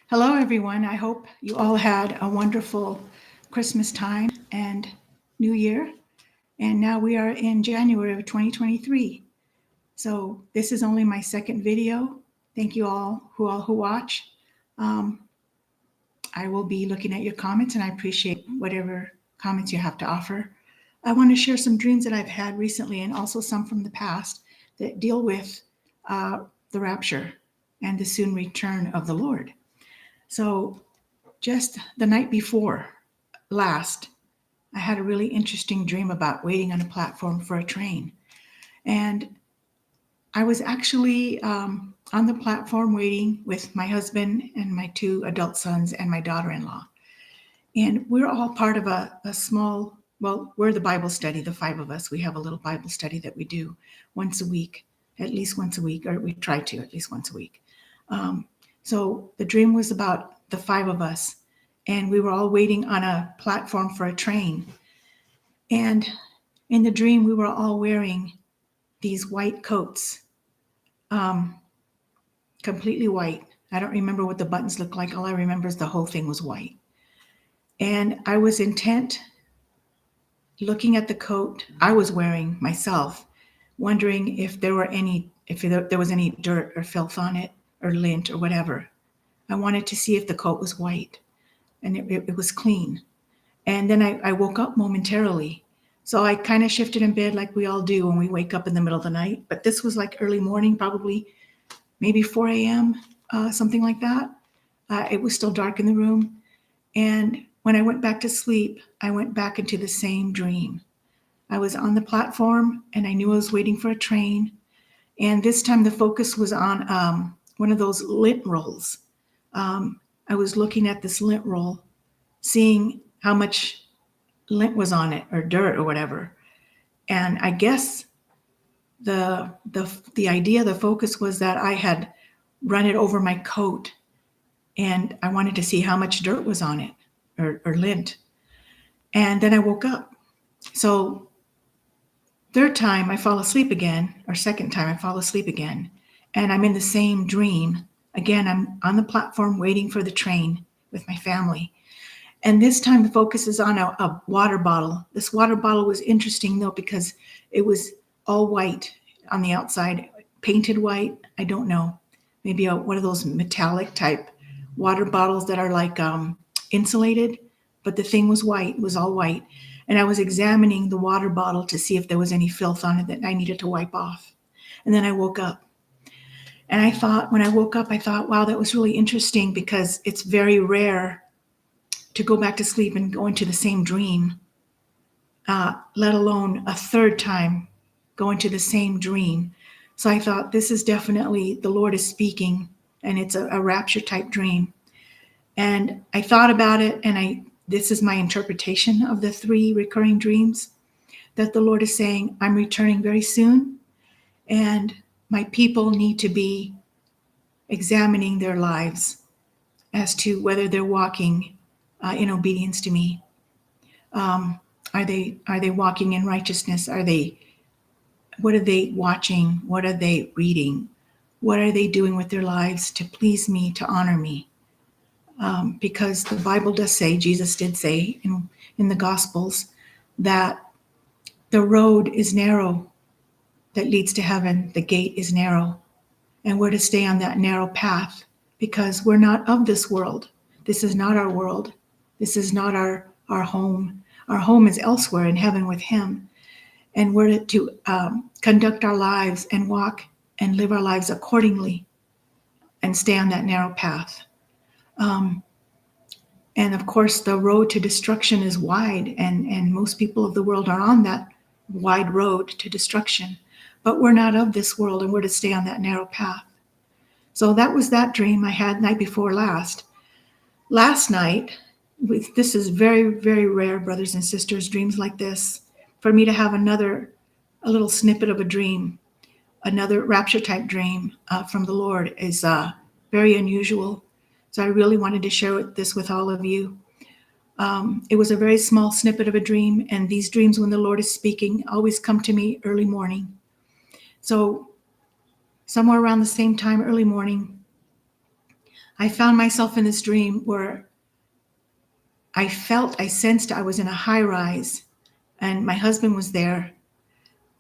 Hello, everyone. I hope you all had a wonderful Christmas time and New Year. And now we are in January of 2023. So this is only my second video. Thank you all who watch. Um, I will be looking at your comments, and I appreciate whatever comments you have to offer. I want to share some dreams that I've had recently, and also some from the past that deal with uh, the rapture and the soon return of the Lord. So just the night before last, I had a really interesting dream about waiting on a platform for a train. And I was actually on the platform waiting with my husband and my two adult sons and my daughter in law. And we're all part of a small, well, we're the Bible study, the five of us. We have a little Bible study that we do once a week, at least once a week, or we try to at least once a week. So the dream was about the five of us, and we were all waiting on a platform for a train. And in the dream, we were all wearing these white coats, completely white. I don't remember what the buttons looked like. All I remember is the whole thing was white. And I was intent looking at the coat I was wearing myself, wondering if there was any dirt or filth on it or lint or whatever. I wanted to see if the coat was white, and it was clean. And then I woke up momentarily. So I kind of shifted in bed like we all do when we wake up in the middle of the night. But this was like early morning, probably maybe 4 a.m., something like that. It was still dark in the room. And when I went back to sleep, I went back into the same dream. I was on the platform, and I knew I was waiting for a train. And this time the focus was on one of those lint rolls. I was looking at this lint roll, seeing how much lint was on it, or dirt or whatever. And I guess the idea, the focus was that I had run it over my coat, and I wanted to see how much dirt was on it, or lint. And then I woke up. So third time I fall asleep again, or second time I fall asleep again, and I'm in the same dream. Again, I'm on the platform waiting for the train with my family. And this time the focus is on a water bottle. This water bottle was interesting though, because it was all white on the outside, painted white. I don't know, maybe one of those metallic type water bottles that are like insulated, but the thing was white, it was all white. And I was examining the water bottle to see if there was any filth on it that I needed to wipe off. And then I woke up. And I thought, when I woke up, I thought, wow, that was really interesting, because it's very rare to go back to sleep and go into the same dream, let alone a third time go into the same dream. So I thought, this is definitely the Lord is speaking, and it's a rapture type dream. And I thought about it, and this is my interpretation of the three recurring dreams, that the Lord is saying, I'm returning very soon, and my people need to be examining their lives as to whether they're walking in obedience to me. Are they walking in righteousness? What are they watching? What are they reading? What are they doing with their lives to please me, to honor me? Because the Bible does say, Jesus did say in the Gospels, that the road is narrow that leads to heaven. The gate is narrow. And we're to stay on that narrow path, because we're not of this world. This is not our world. This is not our home. Our home is elsewhere in heaven with Him. And we're to conduct our lives and walk and live our lives accordingly and stay on that narrow path. And of course, the road to destruction is wide, and most people of the world are on that wide road to destruction. But we're not of this world, and we're to stay on that narrow path. So that was that dream I had night before last. Last night, this is very, very rare, brothers and sisters, dreams like this. For me to have a little snippet of a dream, another rapture type dream from the Lord is very unusual. So I really wanted to share this with all of you. It was a very small snippet of a dream, and these dreams, when the Lord is speaking, always come to me early morning. So somewhere around the same time, early morning, I found myself in this dream where I sensed I was in a high rise, and my husband was there,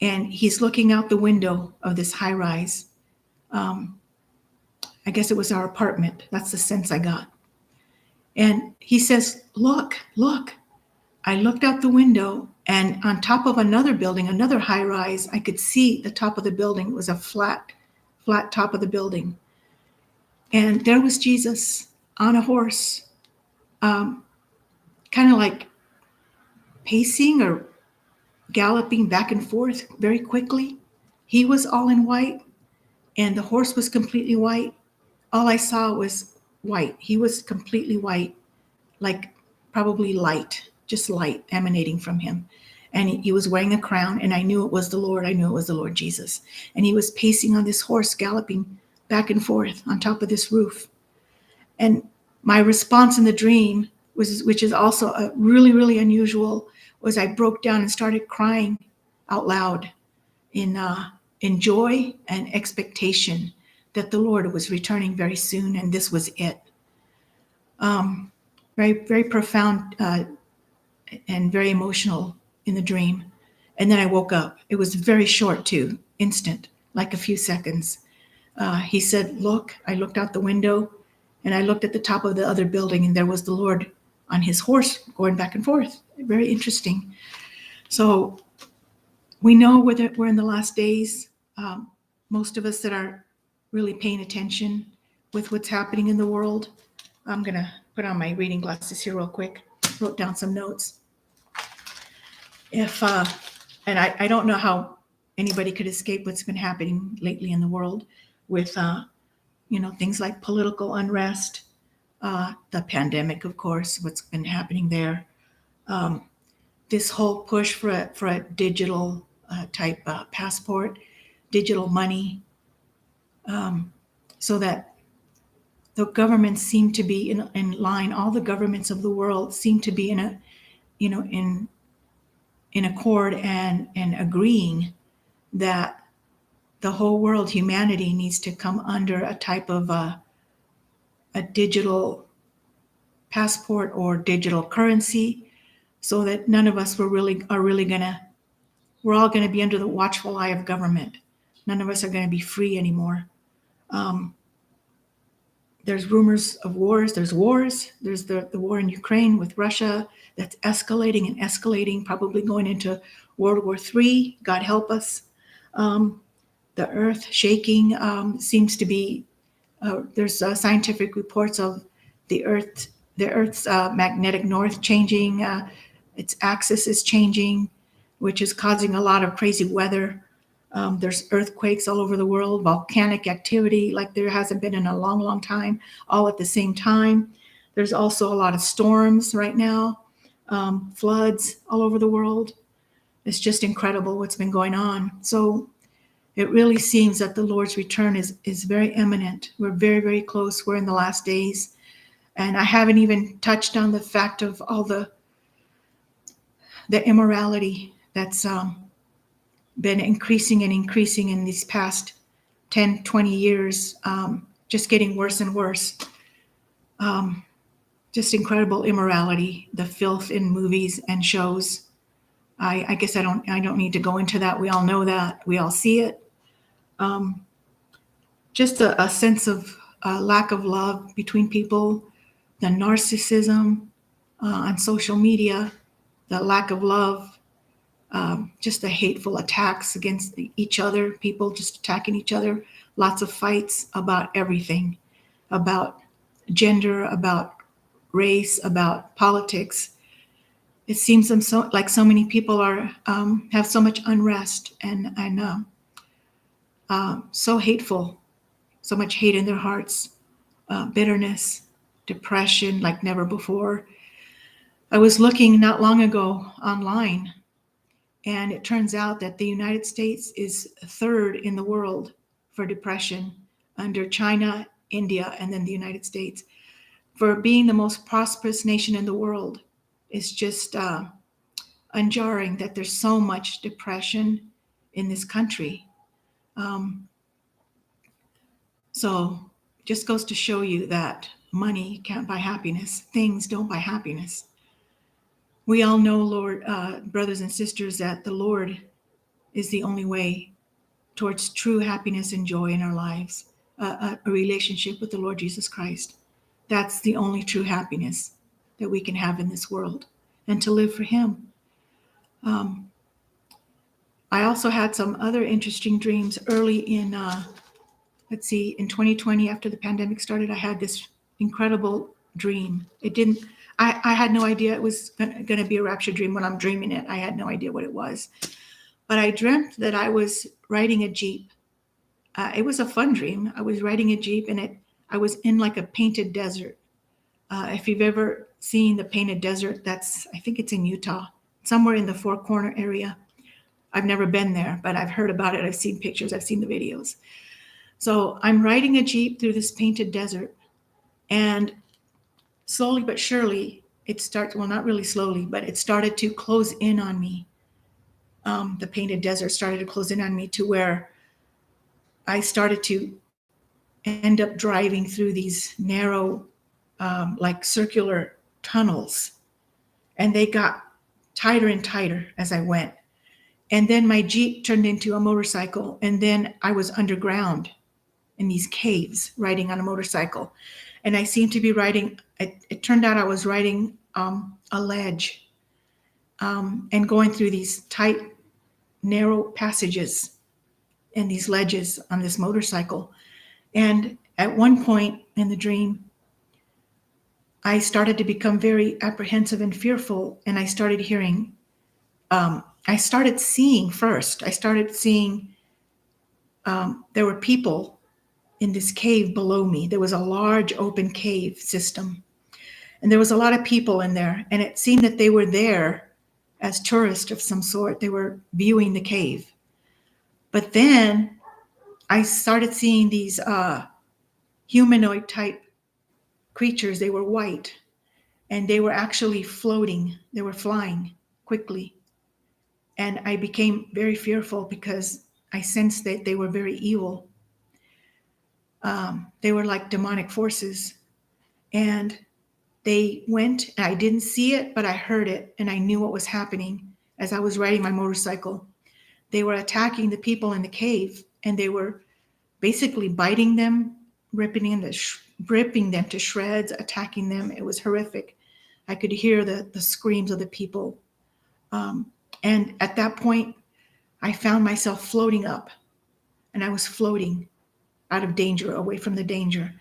and he's looking out the window of this high rise. I guess it was our apartment. That's the sense I got. And he says, look, look. I looked out the window, and on top of another building, another high rise, I could see the top of the building. It was a flat top of the building. And there was Jesus on a horse, kind of like pacing or galloping back and forth very quickly. He was all in white, and the horse was completely white. All I saw was white. He was completely white, like probably light, just light emanating from him. And he was wearing a crown, and I knew it was the Lord. I knew it was the Lord Jesus. And he was pacing on this horse, galloping back and forth on top of this roof. And my response in the dream, which is also a really, really unusual, was I broke down and started crying out loud in joy and expectation that the Lord was returning very soon, and this was it. Very, very profound and very emotional in the dream. And then I woke up. It was very short too, instant, like a few seconds. He said, look. I looked out the window, and I looked at the top of the other building, and there was the Lord on his horse going back and forth. Very interesting. So we know we're in the last days. Most of us that are really paying attention with what's happening in the world. I'm going to put on my reading glasses here real quick. Wrote down some notes. And I don't know how anybody could escape what's been happening lately in the world with, things like political unrest, the pandemic, of course, what's been happening there. This whole push for a digital type passport, digital money, so that the governments seem to be in line. All the governments of the world seem to be in accord and agreeing that the whole world, humanity, needs to come under a type of a digital passport or digital currency, so that none of us we're all gonna be under the watchful eye of government. None of us are gonna be free anymore. There's rumors of wars. There's wars. There's the war in Ukraine with Russia that's escalating and escalating, probably going into World War III. God help us. The earth shaking seems to be, there's scientific reports of the Earth's magnetic north changing. Its axis is changing, which is causing a lot of crazy weather. There's earthquakes all over the world, volcanic activity like there hasn't been in a long, long time, all at the same time. There's also a lot of storms right now, floods all over the world. It's just incredible what's been going on. So it really seems that the Lord's return is very imminent. We're very, very close. We're in the last days. And I haven't even touched on the fact of all the immorality that's been increasing and increasing in these past 10, 20 years, just getting worse and worse. Just incredible immorality, the filth in movies and shows. I guess I don't need to go into that. We all know that. We all see it. Just a sense of lack of love between people, the narcissism on social media, the lack of love, just the hateful attacks against each other, people just attacking each other, lots of fights about everything, about gender, about race, about politics. It seems like so many people are have so much unrest and so hateful, so much hate in their hearts, bitterness, depression like never before. I was looking not long ago online, and it turns out that the United States is third in the world for depression, under China, India, and then the United States. For being the most prosperous nation in the world, it's just unjarring that there's so much depression in this country. So just goes to show you that money can't buy happiness. Things don't buy happiness. We all know, Lord, brothers and sisters, that the Lord is the only way towards true happiness and joy in our lives, a relationship with the Lord Jesus Christ. That's the only true happiness that we can have in this world, and to live for Him. I also had some other interesting dreams early in, in 2020, after the pandemic started. I had this incredible dream. I had no idea it was going to be a rapture dream when I'm dreaming it. I had no idea what it was. But I dreamt that I was riding a Jeep. It was a fun dream. I was riding a Jeep, and I was in like a painted desert. If you've ever seen the painted desert, I think it's in Utah, somewhere in the Four Corner area. I've never been there, but I've heard about it. I've seen pictures. I've seen the videos. So I'm riding a Jeep through this painted desert, and slowly but surely not really slowly, but it started to close in on me. The painted desert started to close in on me to where I started to end up driving through these narrow, like circular tunnels, and they got tighter and tighter as I went. And then my Jeep turned into a motorcycle, and then I was underground in these caves riding on a motorcycle. And I seemed to be riding, it turned out I was riding a ledge, and going through these tight, narrow passages and these ledges on this motorcycle. And at one point in the dream, I started to become very apprehensive and fearful, and I started hearing, I started seeing there were people in this cave below me. There was a large open cave system, and there was a lot of people in there, and it seemed that they were there as tourists of some sort. They were viewing the cave. But then I started seeing these humanoid type creatures. They were white, and they were actually floating. They were flying quickly. And I became very fearful because I sensed that they were very evil. They were like demonic forces. And they went, and I didn't see it, but I heard it, and I knew what was happening as I was riding my motorcycle. They were attacking the people in the cave, and they were basically biting them, ripping them to shreds, attacking them. It was horrific. I could hear the screams of the people. And at that point, I found myself floating up, and I was floating out of danger, away from the danger.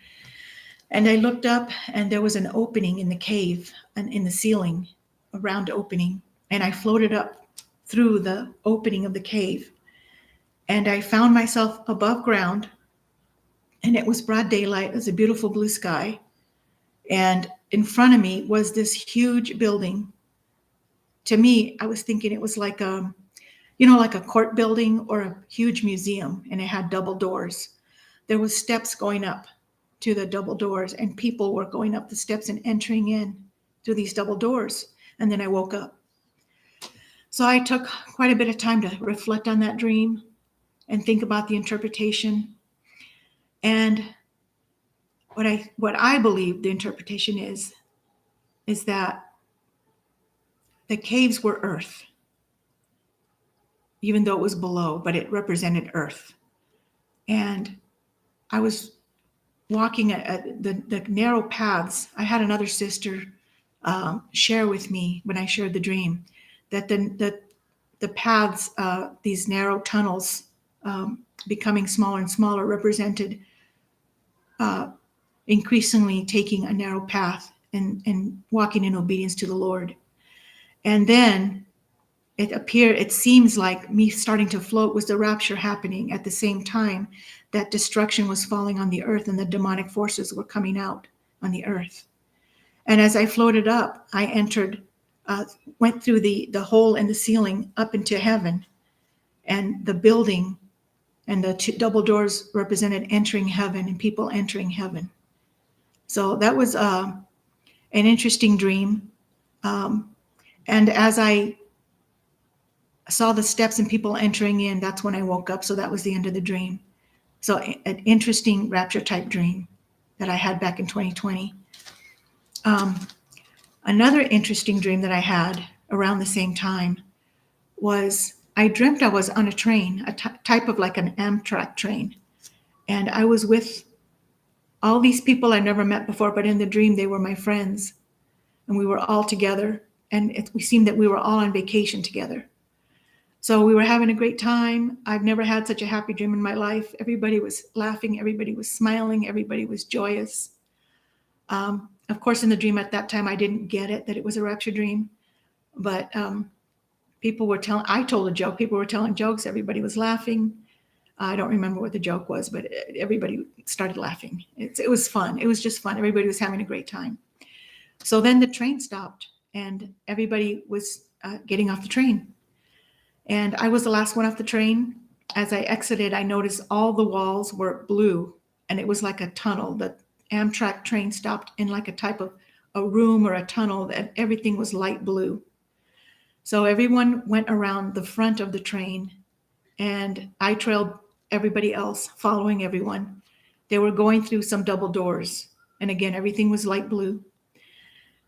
And I looked up, and there was an opening in the cave and in the ceiling, a round opening. And I floated up through the opening of the cave. And I found myself above ground, and it was broad daylight. It was a beautiful blue sky. And in front of me was this huge building. To me, I was thinking it was like like a court building or a huge museum, and it had double doors. There was steps going up to the double doors, and people were going up the steps and entering in through these double doors. And then I woke up. So I took quite a bit of time to reflect on that dream and think about the interpretation. And what I believe the interpretation is that the caves were earth, even though it was below, but it represented earth. And I was walking at the narrow paths. I had another sister share with me when I shared the dream that the paths, these narrow tunnels, becoming smaller and smaller, represented increasingly taking a narrow path and walking in obedience to the Lord. And then it seems like me starting to float was the rapture happening at the same time that destruction was falling on the earth and the demonic forces were coming out on the earth. And as I floated up, I went through the hole in the ceiling up into heaven, and the building and the two double doors represented entering heaven and people entering heaven. So that was an interesting dream. And as I saw the steps and people entering in, that's when I woke up. So that was the end of the dream. So an interesting rapture type dream. that I had back in 2020. Another interesting dream that I had around the same time was I dreamt I was on a train, a type of like an Amtrak train. And I was with all these people I never met before, but in the dream, they were my friends. And we were all together. And we seemed that we were all on vacation together. So we were having a great time. I've never had such a happy dream in my life. Everybody was laughing. Everybody was smiling. Everybody was joyous. Of course, in the dream at that time, I didn't get it, that it was a rapture dream. But I told a joke. People were telling jokes. Everybody was laughing. I don't remember what the joke was, but everybody started laughing. It was fun. It was just fun. Everybody was having a great time. So then the train stopped and everybody was getting off the train. And I was the last one off the train. As I exited, I noticed all the walls were blue and it was like a tunnel. The Amtrak train stopped in like a type of a room or a tunnel that everything was light blue. So everyone went around the front of the train and I trailed everybody else, following everyone. They were going through some double doors. And again, everything was light blue.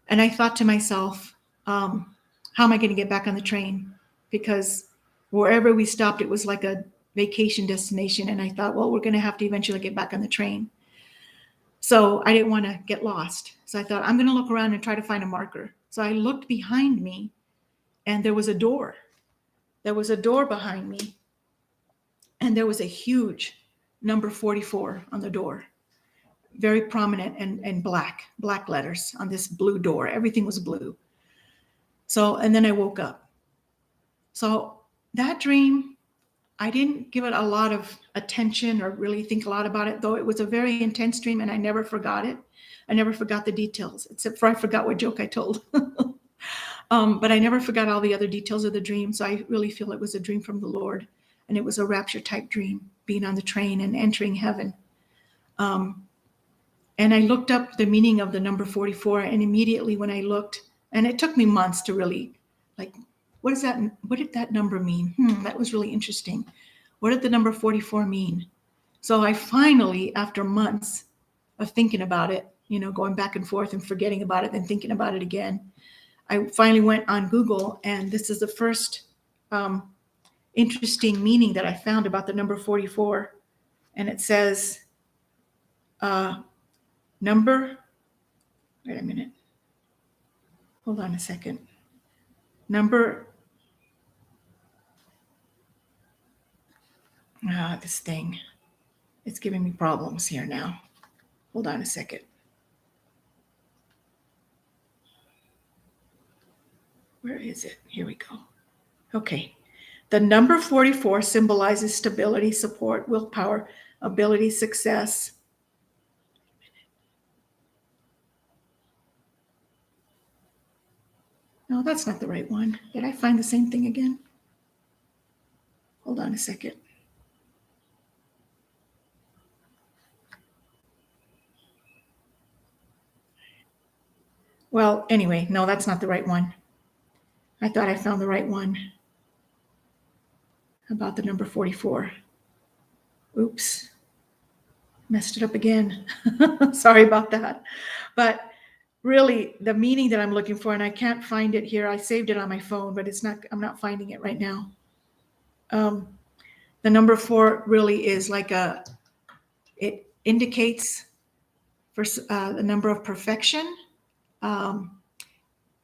And I thought to myself, how am I going to get back on the train? Because wherever we stopped, it was like a vacation destination. And I thought, well, we're going to have to eventually get back on the train. So I didn't want to get lost. So I thought, I'm going to look around and try to find a marker. So I looked behind me and there was a door. There was a door behind me. And there was a huge number 44 on the door, very prominent and black letters on this blue door. Everything was blue. So, and then I woke up. So that dream, I didn't give it a lot of attention or really think a lot about it, though it was a very intense dream and I never forgot it. I never forgot the details, except for I forgot what joke I told. But I never forgot all the other details of the dream. So I really feel it was a dream from the Lord. And it was a rapture type dream, being on the train and entering heaven. And I looked up the meaning of the number 44. And immediately when I looked, and it took me months to really what is that? What did that number mean? That was really interesting. What did the number 44 mean? So I finally, after months of thinking about it, going back and forth and forgetting about it and thinking about it again, I finally went on Google, and this is the first interesting meaning that I found about the number 44. And it says, wait a minute. Hold on a second. This thing, it's giving me problems here now. Hold on a second. Where is it? Here we go. Okay. The number 44 symbolizes stability, support, willpower, ability, success. No, that's not the right one. Did I find the same thing again? Hold on a second. Well, anyway, no, that's not the right one. I thought I found the right one about the number 44. Oops. Messed it up again. Sorry about that. But really, the meaning that I'm looking for, and I can't find it here. I saved it on my phone, but I'm not finding it right now. The number 4 really is it indicates for the number of perfection.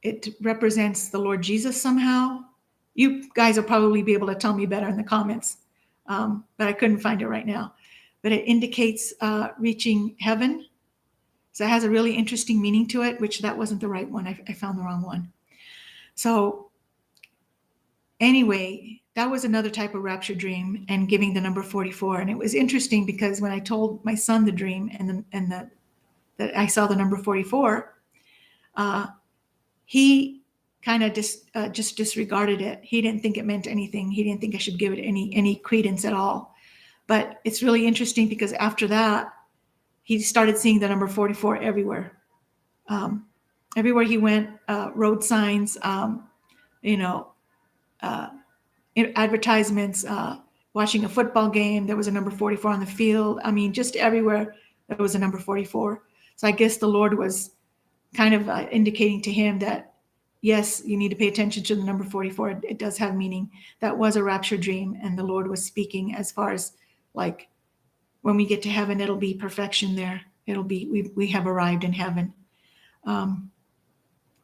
It represents the Lord Jesus somehow. You guys will probably be able to tell me better in the comments, but I couldn't find it right now. But it indicates reaching heaven. So it has a really interesting meaning to it, which that wasn't the right one. I found the wrong one. So anyway, that was another type of rapture dream and giving the number 44. And it was interesting because when I told my son the dream that I saw the number 44, he kind of just disregarded it. He didn't think it meant anything. He didn't think I should give it any credence at all. But it's really interesting because after that, he started seeing the number 44 everywhere. Everywhere he went, road signs, advertisements, watching a football game, there was a number 44 on the field. I mean, just everywhere there was a number 44. So I guess the Lord was kind of indicating to him that, yes, you need to pay attention to the number 44. It does have meaning. That was a rapture dream, and the Lord was speaking as far as like when we get to heaven, it'll be perfection there. It'll be, we have arrived in heaven.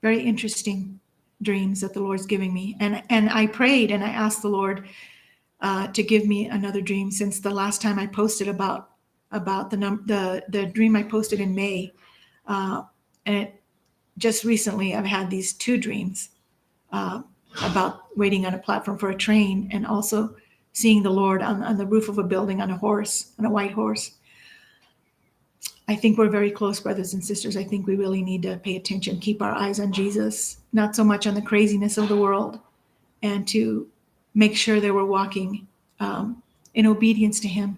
Very interesting dreams that the Lord's giving me. And I prayed and I asked the Lord to give me another dream, since the last time I posted about the dream I posted in May. And just recently I've had these two dreams about waiting on a platform for a train, and also seeing the Lord on the roof of a building on a horse, on a white horse. I think we're very close, brothers and sisters. I think we really need to pay attention, keep our eyes on Jesus, not so much on the craziness of the world, and to make sure that we're walking in obedience to him,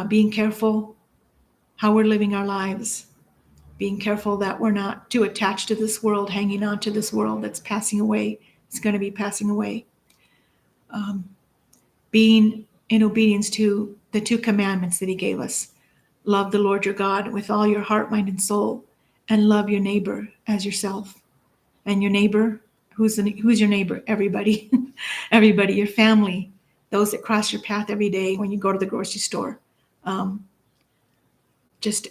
being careful how we're living our lives, being careful that we're not too attached to this world, hanging on to this world that's passing away. It's going to be passing away. Being in obedience to the 2 commandments that he gave us. Love the Lord your God with all your heart, mind, and soul, and love your neighbor as yourself. And your neighbor, who's your neighbor? Everybody. Everybody, your family, those that cross your path every day when you go to the grocery store. Just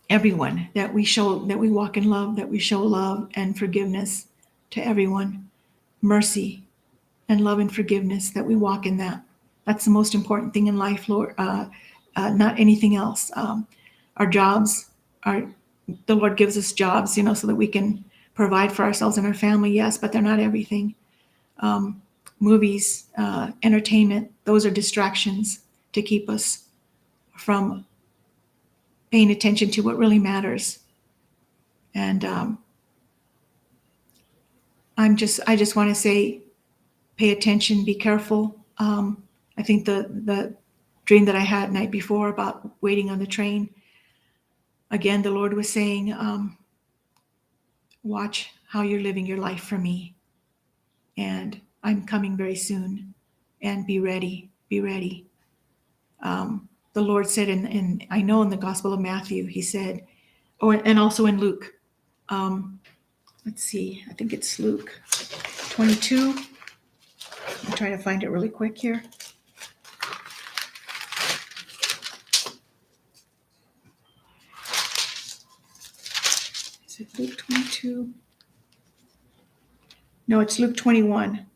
everyone, that we walk in love, that we show love and forgiveness to everyone. Mercy and love and forgiveness, that we walk in that. That's the most important thing in life, Lord. Not anything else. Our jobs the Lord gives us jobs, so that we can provide for ourselves and our family, yes, but they're not everything. Movies, entertainment, those are distractions to keep us from paying attention to what really matters. And I just want to say, pay attention, be careful. I think the dream that I had night before about waiting on the train, again, the Lord was saying, watch how you're living your life for me. And I'm coming very soon. And be ready, be ready. The Lord said, and I know in the Gospel of Matthew, he said, and also in Luke, let's see, I think it's Luke 22. I'm trying to find it really quick here. Is it Luke 22? No, it's Luke 21,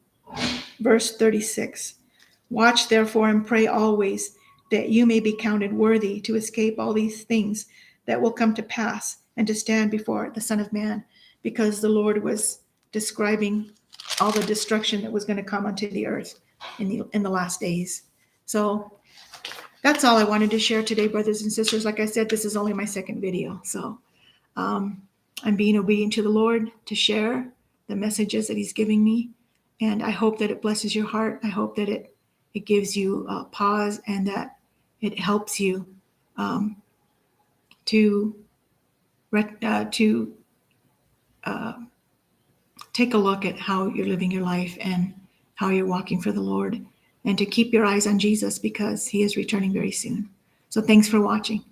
verse 36. Watch therefore and pray always, that you may be counted worthy to escape all these things that will come to pass, and to stand before the Son of Man, because the Lord was describing all the destruction that was going to come onto the earth in the last days. So that's all I wanted to share today, brothers and sisters. Like I said, this is only my second video. So I'm being obedient to the Lord to share the messages that he's giving me. And I hope that it blesses your heart. I hope that it gives you a pause, and that it helps you to take a look at how you're living your life and how you're walking for the Lord, and to keep your eyes on Jesus, because he is returning very soon. So thanks for watching.